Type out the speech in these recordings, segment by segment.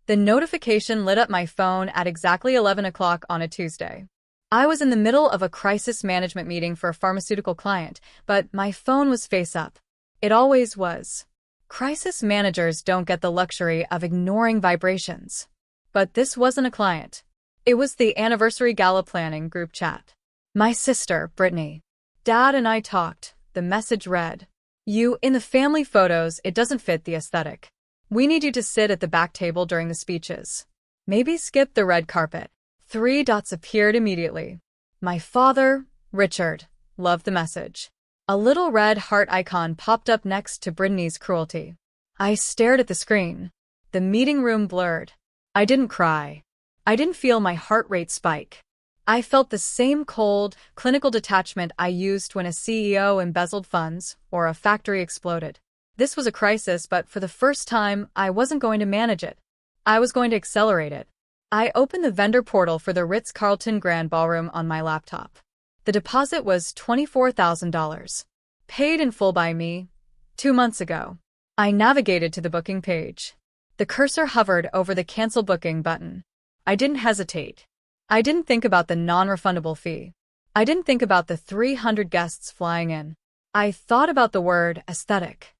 The notification lit up my phone at exactly 11 o'clock on a Tuesday. I was in the middle of a crisis management meeting for a pharmaceutical client, but my phone was face up. It always was. Crisis managers don't get the luxury of ignoring vibrations. But this wasn't a client. It was the anniversary gala planning group chat. My sister, Brittany. Dad and I talked. The message read, "You, in the family photos, it doesn't fit the aesthetic. We need you to sit at the back table during the speeches. Maybe skip the red carpet." 3 dots appeared immediately. My father, Richard, loved the message. A little red heart icon popped up next to Brittany's cruelty. I stared at the screen. The meeting room blurred. I didn't cry. I didn't feel my heart rate spike. I felt the same cold, clinical detachment I used when a CEO embezzled funds or a factory exploded. This was a crisis, but for the first time, I wasn't going to manage it. I was going to accelerate it. I opened the vendor portal for the Ritz-Carlton Grand Ballroom on my laptop. The deposit was $24,000. Paid in full by me 2 months ago. I navigated to the booking page. The cursor hovered over the Cancel Booking button. I didn't hesitate. I didn't think about the non-refundable fee. I didn't think about the 300 guests flying in. I thought about the word aesthetic.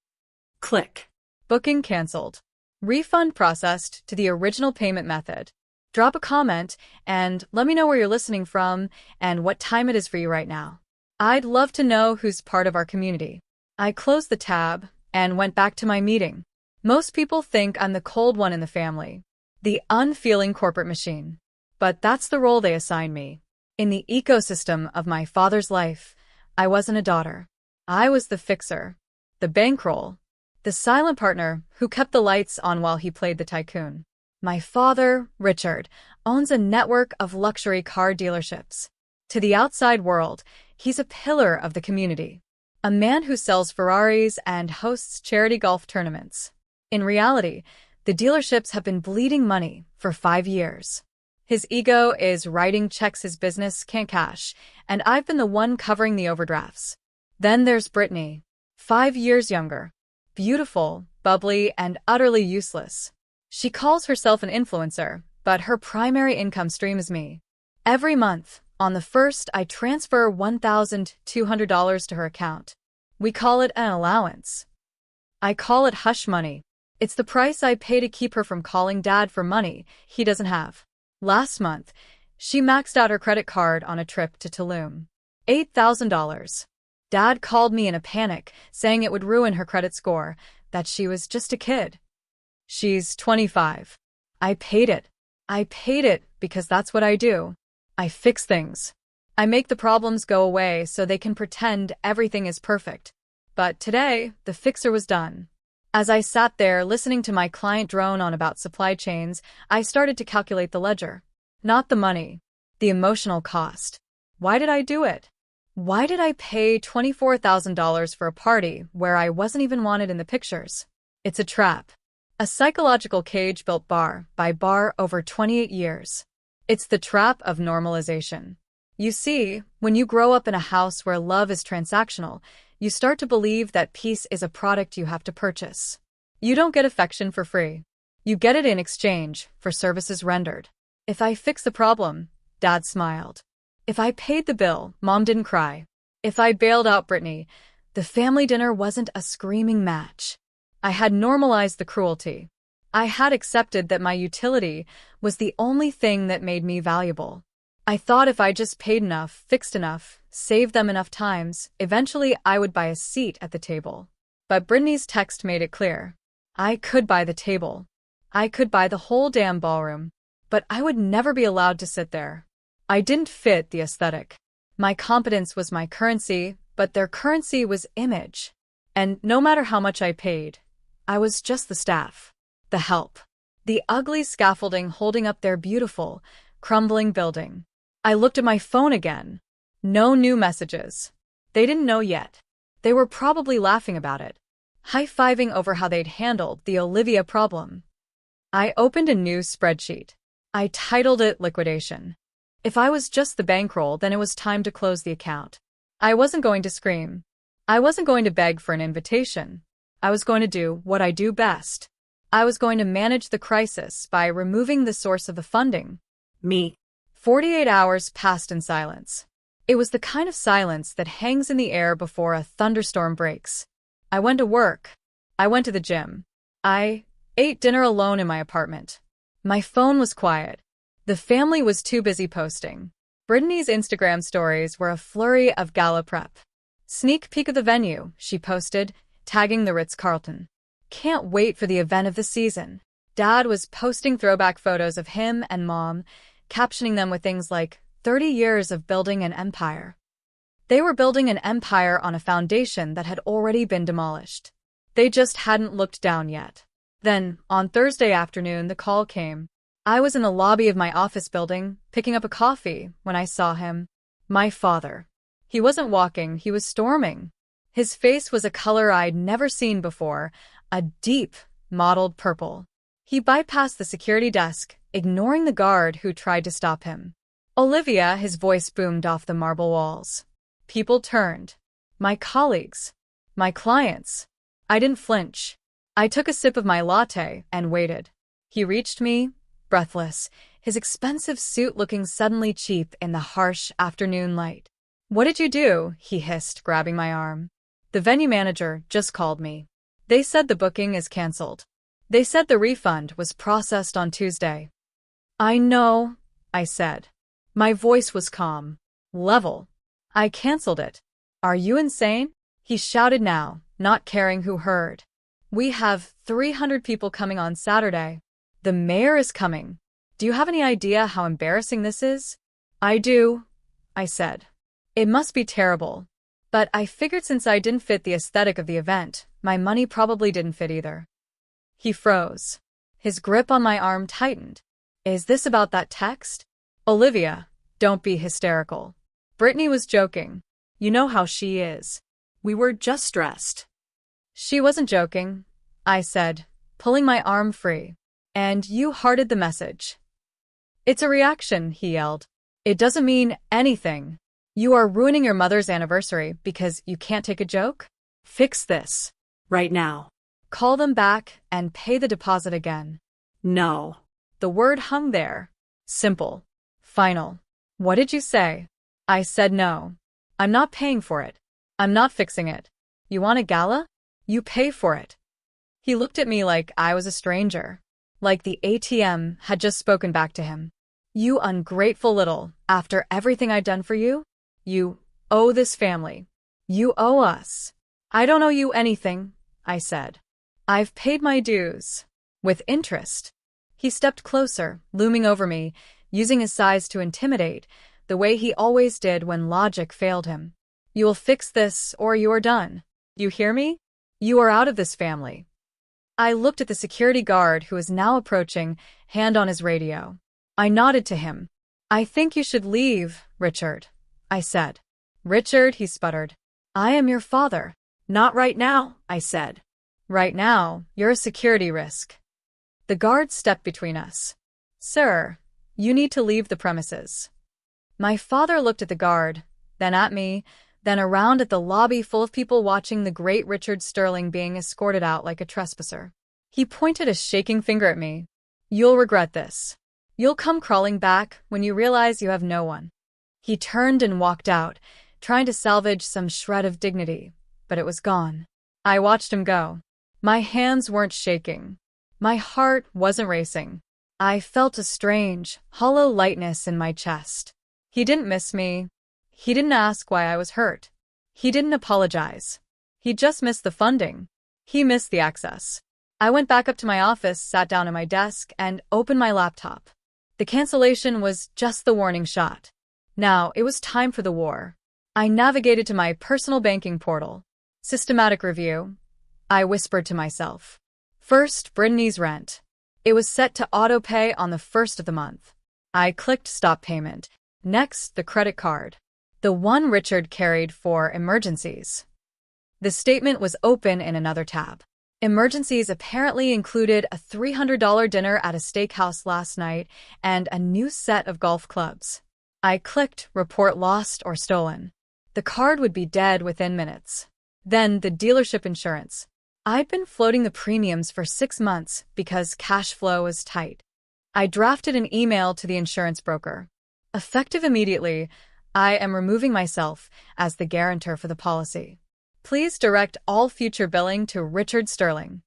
Click. Booking canceled. Refund processed to the original payment method. Drop a comment and let me know where you're listening from and what time it is for you right now. I'd love to know who's part of our community. I closed the tab and went back to my meeting. Most people think I'm the cold one in the family, the unfeeling corporate machine. But that's the role they assign me. In the ecosystem of my father's life, I wasn't a daughter. I was the fixer, the bankroll, the silent partner who kept the lights on while he played the tycoon. My father, Richard, owns a network of luxury car dealerships. To the outside world, he's a pillar of the community. A man who sells Ferraris and hosts charity golf tournaments. In reality, the dealerships have been bleeding money for 5 years. His ego is writing checks his business can't cash, and I've been the one covering the overdrafts. Then there's Brittany, 5 years younger. Beautiful, bubbly, and utterly useless. She calls herself an influencer, but her primary income stream is me. Every month, on the 1st, I transfer $1,200 to her account. We call it an allowance. I call it hush money. It's the price I pay to keep her from calling Dad for money he doesn't have. Last month, she maxed out her credit card on a trip to Tulum. $8,000. Dad called me in a panic, saying it would ruin her credit score, that she was just a kid. She's 25. I paid it. I paid it because that's what I do. I fix things. I make the problems go away so they can pretend everything is perfect. But today, the fixer was done. As I sat there listening to my client drone on about supply chains, I started to calculate the ledger. Not the money. The emotional cost. Why did I do it? Why did I pay $24,000 for a party where I wasn't even wanted in the pictures? It's a trap. A psychological cage built bar by bar over 28 years. It's the trap of normalization. You see, when you grow up in a house where love is transactional, you start to believe that peace is a product you have to purchase. You don't get affection for free. You get it in exchange for services rendered. If I fixed the problem, Dad smiled. If I paid the bill, Mom didn't cry. If I bailed out Brittany, the family dinner wasn't a screaming match. I had normalized the cruelty. I had accepted that my utility was the only thing that made me valuable. I thought if I just paid enough, fixed enough, saved them enough times, eventually I would buy a seat at the table. But Brittany's text made it clear. I could buy the table. I could buy the whole damn ballroom. But I would never be allowed to sit there. I didn't fit the aesthetic. My competence was my currency, but their currency was image. And no matter how much I paid, I was just the staff. The help. The ugly scaffolding holding up their beautiful, crumbling building. I looked at my phone again. No new messages. They didn't know yet. They were probably laughing about it, high-fiving over how they'd handled the Olivia problem. I opened a new spreadsheet. I titled it Liquidation. If I was just the bankroll, then it was time to close the account. I wasn't going to scream. I wasn't going to beg for an invitation. I was going to do what I do best. I was going to manage the crisis by removing the source of the funding. Me. 48 hours passed in silence. It was the kind of silence that hangs in the air before a thunderstorm breaks. I went to work. I went to the gym. I ate dinner alone in my apartment. My phone was quiet. The family was too busy posting. Brittany's Instagram stories were a flurry of gala prep. Sneak peek of the venue, she posted, tagging the Ritz-Carlton. Can't wait for the event of the season. Dad was posting throwback photos of him and Mom, captioning them with things like 30 years of building an empire. They were building an empire on a foundation that had already been demolished. They just hadn't looked down yet. Then, on Thursday afternoon, the call came. I was in the lobby of my office building, picking up a coffee, when I saw him. My father. He wasn't walking, he was storming. His face was a color I'd never seen before, a deep, mottled purple. He bypassed the security desk, ignoring the guard who tried to stop him. Olivia, his voice boomed off the marble walls. People turned. My colleagues. My clients. I didn't flinch. I took a sip of my latte and waited. He reached me, breathless, his expensive suit looking suddenly cheap in the harsh afternoon light. What did you do? He hissed, grabbing my arm. The venue manager just called me. They said the booking is canceled. They said the refund was processed on Tuesday. I know, I said. My voice was calm. Level. I canceled it. Are you insane? He shouted now, not caring who heard. We have 300 people coming on Saturday. The mayor is coming. Do you have any idea how embarrassing this is? I do, I said. It must be terrible. But I figured since I didn't fit the aesthetic of the event, my money probably didn't fit either. He froze. His grip on my arm tightened. Is this about that text? Olivia, don't be hysterical. Brittany was joking. You know how she is. We were just stressed. She wasn't joking, I said, pulling my arm free. And you hearted the message. It's a reaction, he yelled. It doesn't mean anything. You are ruining your mother's anniversary because you can't take a joke? Fix this. Right now. Call them back and pay the deposit again. No. The word hung there. Simple. Final. What did you say? I said no. I'm not paying for it. I'm not fixing it. You want a gala? You pay for it. He looked at me like I was a stranger. Like the ATM had just spoken back to him. You ungrateful little, after everything I'd done for you? You owe this family. You owe us. I don't owe you anything, I said. I've paid my dues. With interest. He stepped closer, looming over me, using his size to intimidate, the way he always did when logic failed him. You will fix this or you are done. You hear me? You are out of this family. I looked at the security guard who was now approaching, hand on his radio. I nodded to him. I think you should leave, Richard, I said. Richard, he sputtered. I am your father. Not right now, I said. Right now, you're a security risk. The guard stepped between us. Sir, you need to leave the premises. My father looked at the guard, then at me, then around at the lobby full of people watching the great Richard Sterling being escorted out like a trespasser. He pointed a shaking finger at me. You'll regret this. You'll come crawling back when you realize you have no one. He turned and walked out, trying to salvage some shred of dignity, but it was gone. I watched him go. My hands weren't shaking. My heart wasn't racing. I felt a strange, hollow lightness in my chest. He didn't miss me. He didn't ask why I was hurt. He didn't apologize. He just missed the funding. He missed the access. I went back up to my office, sat down at my desk, and opened my laptop. The cancellation was just the warning shot. Now, it was time for the war. I navigated to my personal banking portal. Systematic review. I whispered to myself. First, Brittany's rent. It was set to auto-pay on the 1st of the month. I clicked stop payment. Next, the credit card. The one Richard carried for emergencies. The statement was open in another tab. Emergencies apparently included a $300 dinner at a steakhouse last night and a new set of golf clubs. I clicked report lost or stolen. The card would be dead within minutes. Then the dealership insurance. I'd been floating the premiums for 6 months because cash flow was tight. I drafted an email to the insurance broker. Effective immediately, I am removing myself as the guarantor for the policy. Please direct all future billing to Richard Sterling.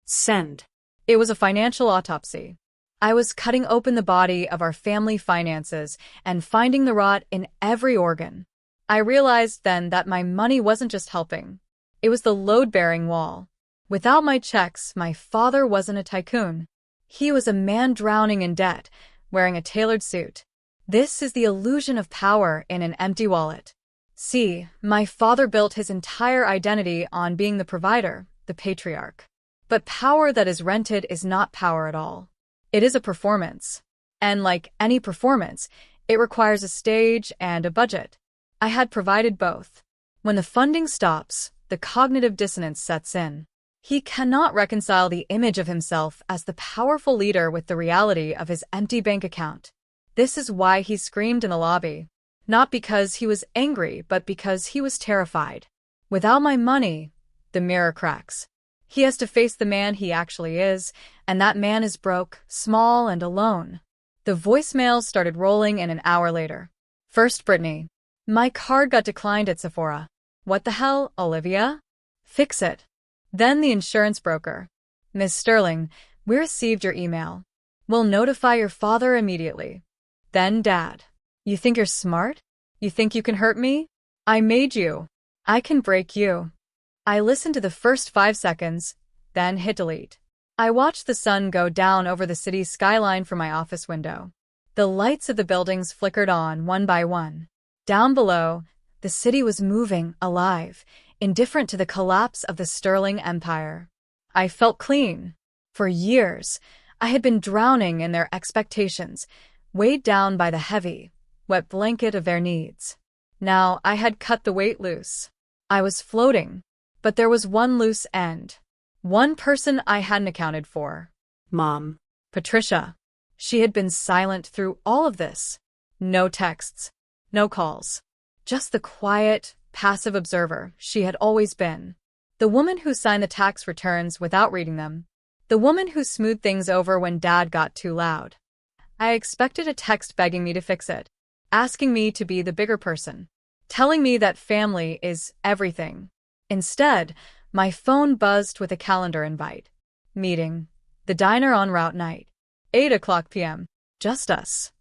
Send. It was a financial autopsy. I was cutting open the body of our family finances and finding the rot in every organ. I realized then that my money wasn't just helping. It was the load-bearing wall. Without my checks, my father wasn't a tycoon. He was a man drowning in debt, wearing a tailored suit. This is the illusion of power in an empty wallet. See, my father built his entire identity on being the provider, the patriarch. But power that is rented is not power at all. It is a performance. And like any performance, it requires a stage and a budget. I had provided both. When the funding stops, the cognitive dissonance sets in. He cannot reconcile the image of himself as the powerful leader with the reality of his empty bank account. This is why he screamed in the lobby. Not because he was angry, but because he was terrified. Without my money, the mirror cracks. He has to face the man he actually is, and that man is broke, small, and alone. The voicemails started rolling in an hour later. First, Brittany. My card got declined at Sephora. What the hell, Olivia? Fix it. Then the insurance broker. Ms. Sterling, we received your email. We'll notify your father immediately. Then Dad. You think you're smart? You think you can hurt me? I made you. I can break you. I listened to the first 5 seconds, then hit delete. I watched the sun go down over the city's skyline from my office window. The lights of the buildings flickered on one by one. Down below, the city was moving, alive, indifferent to the collapse of the Sterling Empire. I felt clean. For years, I had been drowning in their expectations, weighed down by the heavy, wet blanket of their needs. Now I had cut the weight loose. I was floating, but there was one loose end. One person I hadn't accounted for. Mom. Patricia. She had been silent through all of this. No texts. No calls. Just the quiet, passive observer she had always been. The woman who signed the tax returns without reading them. The woman who smoothed things over when Dad got too loud. I expected a text begging me to fix it, asking me to be the bigger person, telling me that family is everything. Instead, my phone buzzed with a calendar invite. Meeting. The diner on Route Night. 8:00 p.m. Just us.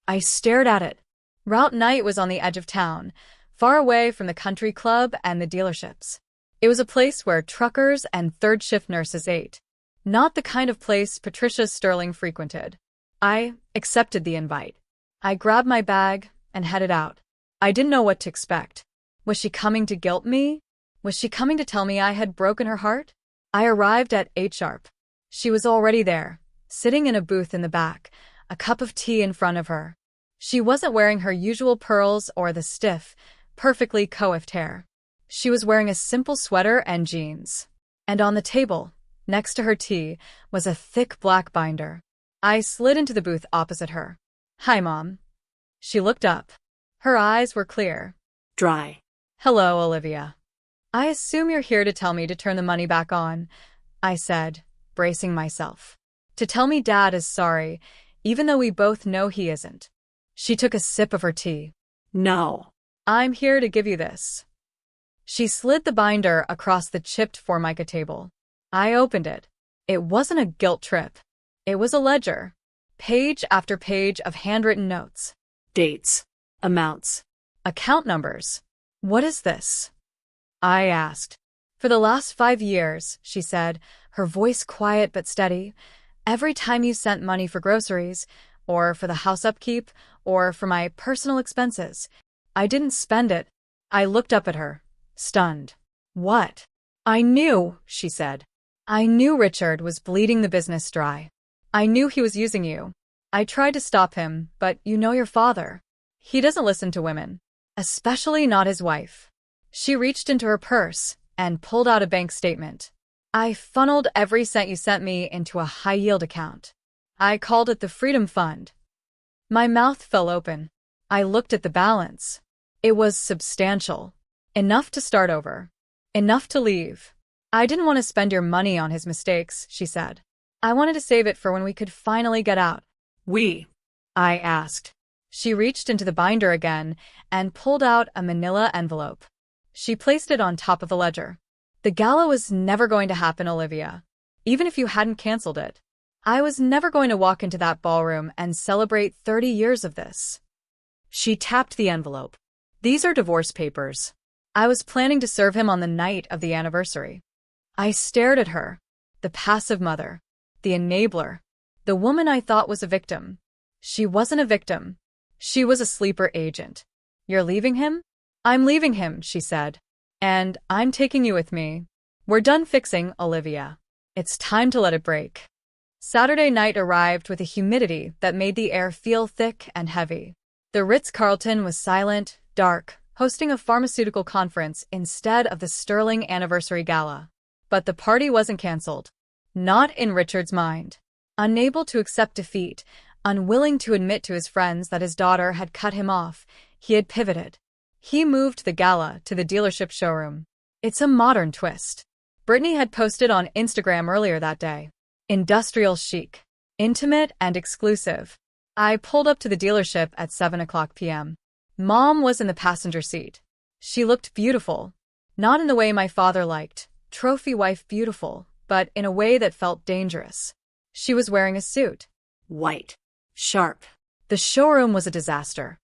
I stared at it. Route Night was on the edge of town, far away from the country club and the dealerships. It was a place where truckers and third-shift nurses ate. Not the kind of place Patricia Sterling frequented. I accepted the invite. I grabbed my bag and headed out. I didn't know what to expect. Was she coming to guilt me? Was she coming to tell me I had broken her heart? I arrived at 8 sharp. She was already there, sitting in a booth in the back, a cup of tea in front of her. She wasn't wearing her usual pearls or the stiff, perfectly coiffed hair. She was wearing a simple sweater and jeans. And on the table, next to her tea, was a thick black binder. I slid into the booth opposite her. Hi, Mom. She looked up. Her eyes were clear. Dry. Hello, Olivia. I assume you're here to tell me to turn the money back on, I said, bracing myself. To tell me Dad is sorry, even though we both know he isn't. She took a sip of her tea. No. I'm here to give you this. She slid the binder across the chipped Formica table. I opened it. It wasn't a guilt trip. It was a ledger. Page after page of handwritten notes. Dates. Amounts. Account numbers. What is this? I asked. For the last 5 years, she said, her voice quiet but steady, every time you sent money for groceries, or for the house upkeep, or for my personal expenses, I didn't spend it. I looked up at her, stunned. What? I knew, she said. I knew Richard was bleeding the business dry. I knew he was using you. I tried to stop him, but you know your father. He doesn't listen to women, especially not his wife. She reached into her purse and pulled out a bank statement. I funneled every cent you sent me into a high-yield account. I called it the Freedom Fund. My mouth fell open. I looked at the balance. It was substantial. Enough to start over. Enough to leave. I didn't want to spend your money on his mistakes, she said. I wanted to save it for when we could finally get out. We? I asked. She reached into the binder again and pulled out a manila envelope. She placed it on top of a ledger. The gala was never going to happen, Olivia. Even if you hadn't canceled it. I was never going to walk into that ballroom and celebrate 30 years of this. She tapped the envelope. These are divorce papers. I was planning to serve him on the night of the anniversary. I stared at her. The passive mother. The enabler. The woman I thought was a victim. She wasn't a victim. She was a sleeper agent. You're leaving him? I'm leaving him, she said. And I'm taking you with me. We're done fixing, Olivia. It's time to let it break. Saturday night arrived with a humidity that made the air feel thick and heavy. The Ritz-Carlton was silent, dark, hosting a pharmaceutical conference instead of the sterling anniversary gala. But the party wasn't canceled. Not in Richard's mind. Unable to accept defeat, unwilling to admit to his friends that his daughter had cut him off, he had pivoted. He moved the gala to the dealership showroom. It's a modern twist. Brittany had posted on Instagram earlier that day. Industrial chic. Intimate and exclusive. I pulled up to the dealership at 7:00 p.m. Mom was in the passenger seat. She looked beautiful. Not in the way my father liked, trophy wife beautiful, but in a way that felt dangerous. She was wearing a suit. White. Sharp. The showroom was a disaster.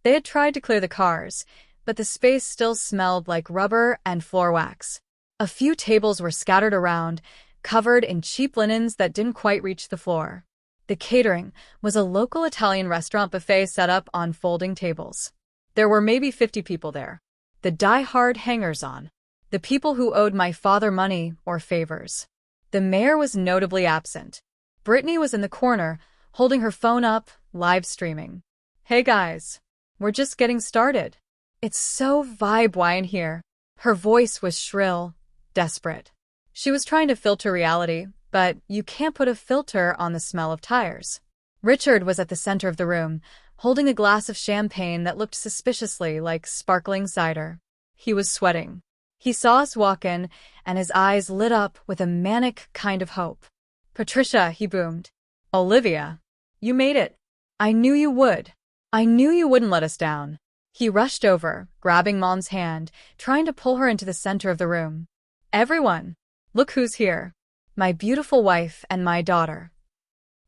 They had tried to clear the cars, but the space still smelled like rubber and floor wax. A few tables were scattered around, covered in cheap linens that didn't quite reach the floor. The catering was a local Italian restaurant buffet set up on folding tables. There were maybe 50 people there. The die-hard hangers-on. The people who owed my father money or favors. The mayor was notably absent. Brittany was in the corner, holding her phone up, live streaming. Hey guys, we're just getting started. It's so vibe-y in here. Her voice was shrill, desperate. She was trying to filter reality, but you can't put a filter on the smell of tires. Richard was at the center of the room, holding a glass of champagne that looked suspiciously like sparkling cider. He was sweating. He saw us walk in, and his eyes lit up with a manic kind of hope. Patricia, he boomed. Olivia, you made it. I knew you would. I knew you wouldn't let us down. He rushed over, grabbing Mom's hand, trying to pull her into the center of the room. Everyone, look who's here. My beautiful wife and my daughter.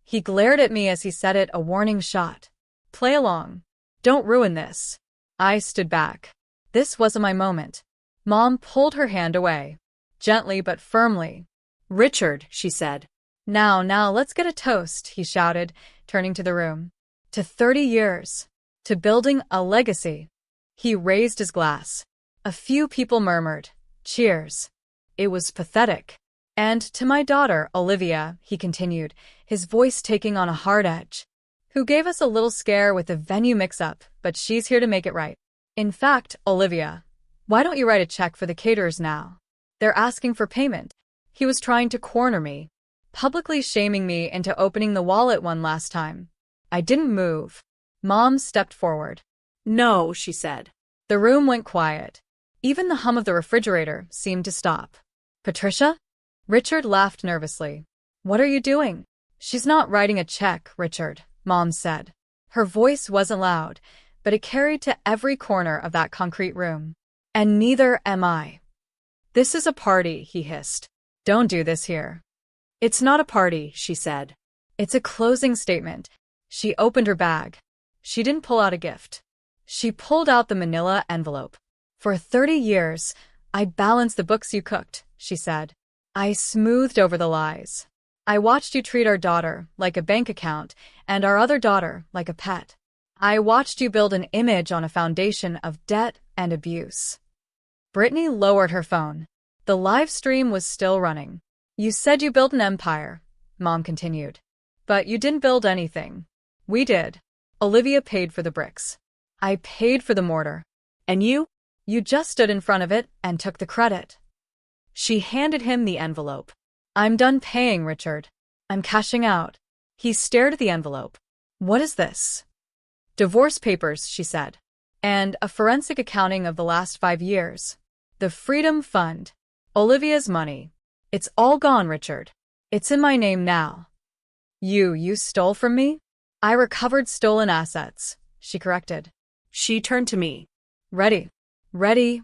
He glared at me as he said it, a warning shot. Play along. Don't ruin this. I stood back. This wasn't my moment. Mom pulled her hand away. Gently but firmly. Richard, she said. Now, let's get a toast, he shouted, turning to the room. To 30 years. To building a legacy. He raised his glass. A few people murmured. Cheers. It was pathetic. And to my daughter, Olivia, he continued, his voice taking on a hard edge. Who gave us a little scare with the venue mix-up, but she's here to make it right. In fact, Olivia, why don't you write a check for the caterers now? They're asking for payment. He was trying to corner me, publicly shaming me into opening the wallet one last time. I didn't move. Mom stepped forward. No, she said. The room went quiet. Even the hum of the refrigerator seemed to stop. Patricia? Richard laughed nervously. What are you doing? She's not writing a check, Richard, Mom said. Her voice wasn't loud, but it carried to every corner of that concrete room. And neither am I. This is a party, he hissed. Don't do this here. It's not a party, she said. It's a closing statement. She opened her bag. She didn't pull out a gift. She pulled out the manila envelope. For 30 years, I balanced the books you cooked, she said. I smoothed over the lies. I watched you treat our daughter like a bank account and our other daughter like a pet. I watched you build an image on a foundation of debt and abuse. Brittany lowered her phone. The live stream was still running. You said you built an empire, Mom continued. But you didn't build anything. We did. Olivia paid for the bricks. I paid for the mortar. And you? You just stood in front of it and took the credit. She handed him the envelope. I'm done paying, Richard. I'm cashing out. He stared at the envelope. What is this? Divorce papers, she said. And a forensic accounting of the last 5 years. The Freedom Fund. Olivia's money. It's all gone, Richard. It's in my name now. You stole from me? I recovered stolen assets, she corrected. She turned to me. Ready. Ready,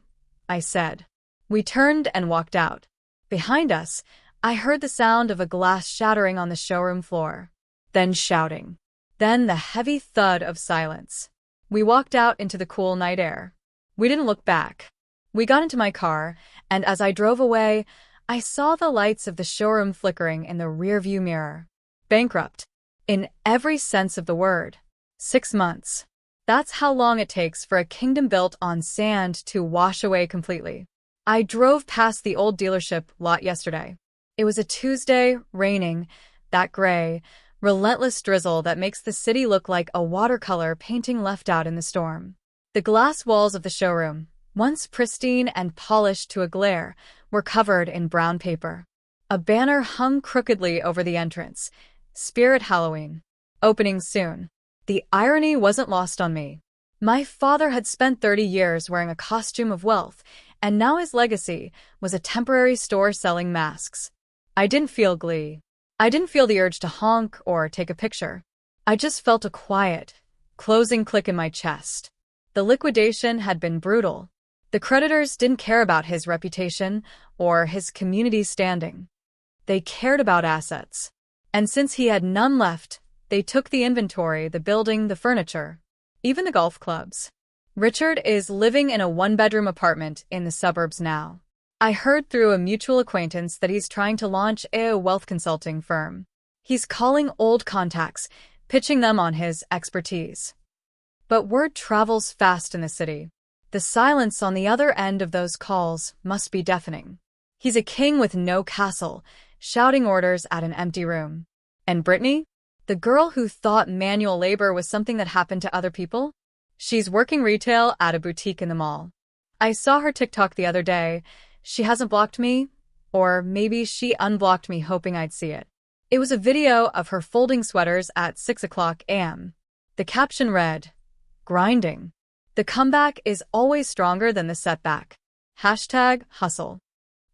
I said. We turned and walked out. Behind us, I heard the sound of a glass shattering on the showroom floor. Then shouting. Then the heavy thud of silence. We walked out into the cool night air. We didn't look back. We got into my car, and as I drove away, I saw the lights of the showroom flickering in the rearview mirror. Bankrupt. In every sense of the word. 6 months. That's how long it takes for a kingdom built on sand to wash away completely. I drove past the old dealership lot yesterday. It was a Tuesday, raining, that gray, relentless drizzle that makes the city look like a watercolor painting left out in the storm. The glass walls of the showroom, once pristine and polished to a glare, were covered in brown paper. A banner hung crookedly over the entrance. Spirit Halloween. Opening soon. The irony wasn't lost on me. My father had spent 30 years wearing a costume of wealth, and now his legacy was a temporary store selling masks. I didn't feel glee. I didn't feel the urge to honk or take a picture. I just felt a quiet, closing click in my chest. The liquidation had been brutal. The creditors didn't care about his reputation or his community standing. They cared about assets. And since he had none left, they took the inventory, the building, the furniture, even the golf clubs. Richard is living in a one-bedroom apartment in the suburbs now. I heard through a mutual acquaintance that he's trying to launch a wealth consulting firm. He's calling old contacts, pitching them on his expertise. But word travels fast in the city. The silence on the other end of those calls must be deafening. He's a king with no castle, shouting orders at an empty room. And Brittany? The girl who thought manual labor was something that happened to other people? She's working retail at a boutique in the mall. I saw her TikTok the other day. She hasn't blocked me, or maybe she unblocked me hoping I'd see it. It was a video of her folding sweaters at 6 o'clock a.m. The caption read, "Grinding. The comeback is always stronger than the setback. #hustle."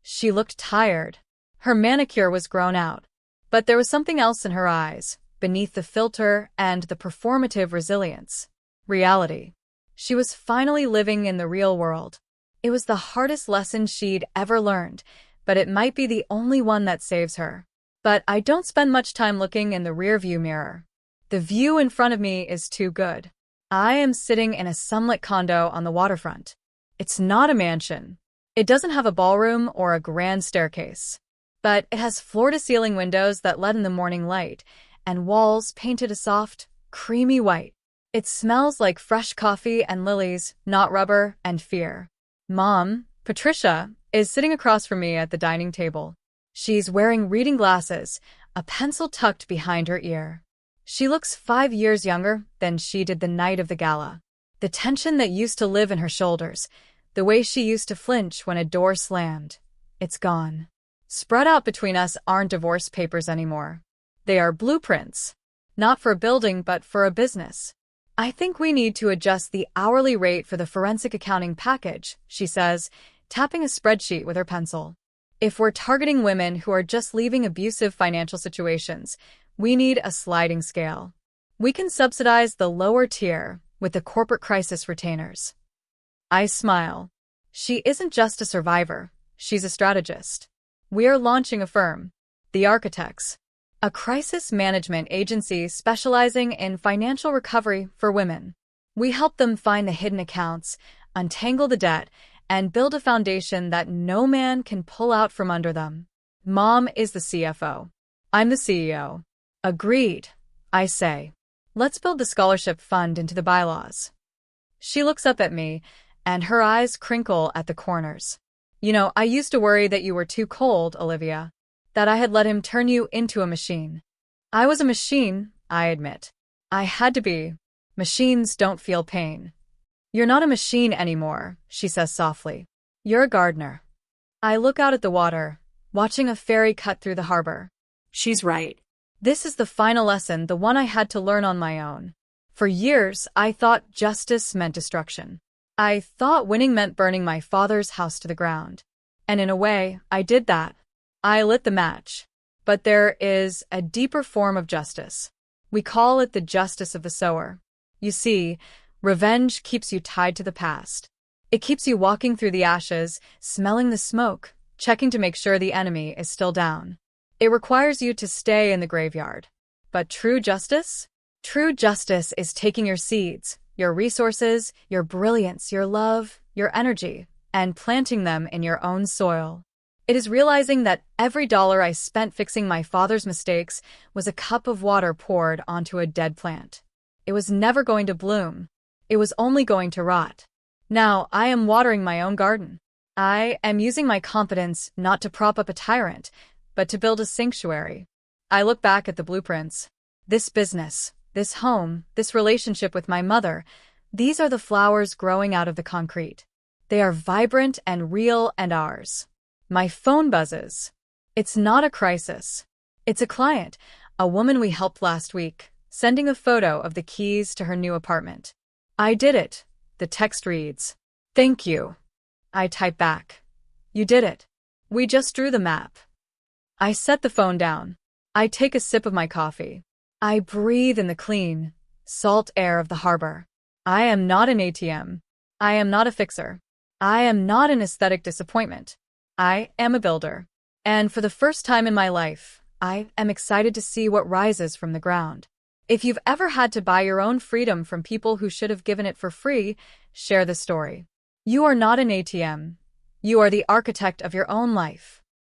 She looked tired. Her manicure was grown out. But there was something else in her eyes, beneath the filter and the performative resilience. Reality. She was finally living in the real world. It was the hardest lesson she'd ever learned, but it might be the only one that saves her. But I don't spend much time looking in the rearview mirror. The view in front of me is too good. I am sitting in a sunlit condo on the waterfront. It's not a mansion. It doesn't have a ballroom or a grand staircase. But it has floor-to-ceiling windows that let in the morning light, and walls painted a soft, creamy white. It smells like fresh coffee and lilies, not rubber and fear. Mom, Patricia, is sitting across from me at the dining table. She's wearing reading glasses, a pencil tucked behind her ear. She looks 5 years younger than she did the night of the gala. The tension that used to live in her shoulders, the way she used to flinch when a door slammed, it's gone. Spread out between us aren't divorce papers anymore. They are blueprints. Not for a building, but for a business. I think we need to adjust the hourly rate for the forensic accounting package, she says, tapping a spreadsheet with her pencil. If we're targeting women who are just leaving abusive financial situations, we need a sliding scale. We can subsidize the lower tier with the corporate crisis retainers. I smile. She isn't just a survivor, she's a strategist. We are launching a firm, The Architects, a crisis management agency specializing in financial recovery for women. We help them find the hidden accounts, untangle the debt, and build a foundation that no man can pull out from under them. Mom is the CFO. I'm the CEO. Agreed, I say. Let's build the scholarship fund into the bylaws. She looks up at me, and her eyes crinkle at the corners. You know, I used to worry that you were too cold, Olivia. That I had let him turn you into a machine. I was a machine, I admit. I had to be. Machines don't feel pain. You're not a machine anymore, she says softly. You're a gardener. I look out at the water, watching a ferry cut through the harbor. She's right. This is the final lesson, the one I had to learn on my own. For years, I thought justice meant destruction. I thought winning meant burning my father's house to the ground. And in a way, I did that. I lit the match. But there is a deeper form of justice. We call it the justice of the sower. You see, revenge keeps you tied to the past. It keeps you walking through the ashes, smelling the smoke, checking to make sure the enemy is still down. It requires you to stay in the graveyard. But true justice? True justice is taking your seeds, your resources, your brilliance, your love, your energy, and planting them in your own soil. It is realizing that every dollar I spent fixing my father's mistakes was a cup of water poured onto a dead plant. It was never going to bloom. It was only going to rot. Now I am watering my own garden. I am using my competence not to prop up a tyrant, but to build a sanctuary. I look back at the blueprints. This business, this home, this relationship with my mother, these are the flowers growing out of the concrete. They are vibrant and real and ours. My phone buzzes. It's not a crisis. It's a client, a woman we helped last week, sending a photo of the keys to her new apartment. I did it. The text reads, "Thank you." I type back, "You did it. We just drew the map." I set the phone down. I take a sip of my coffee. I breathe in the clean, salt air of the harbor. I am not an ATM. I am not a fixer. I am not an aesthetic disappointment. I am a builder. And for the first time in my life, I am excited to see what rises from the ground. If you've ever had to buy your own freedom from people who should have given it for free, share the story. You are not an ATM. You are the architect of your own life.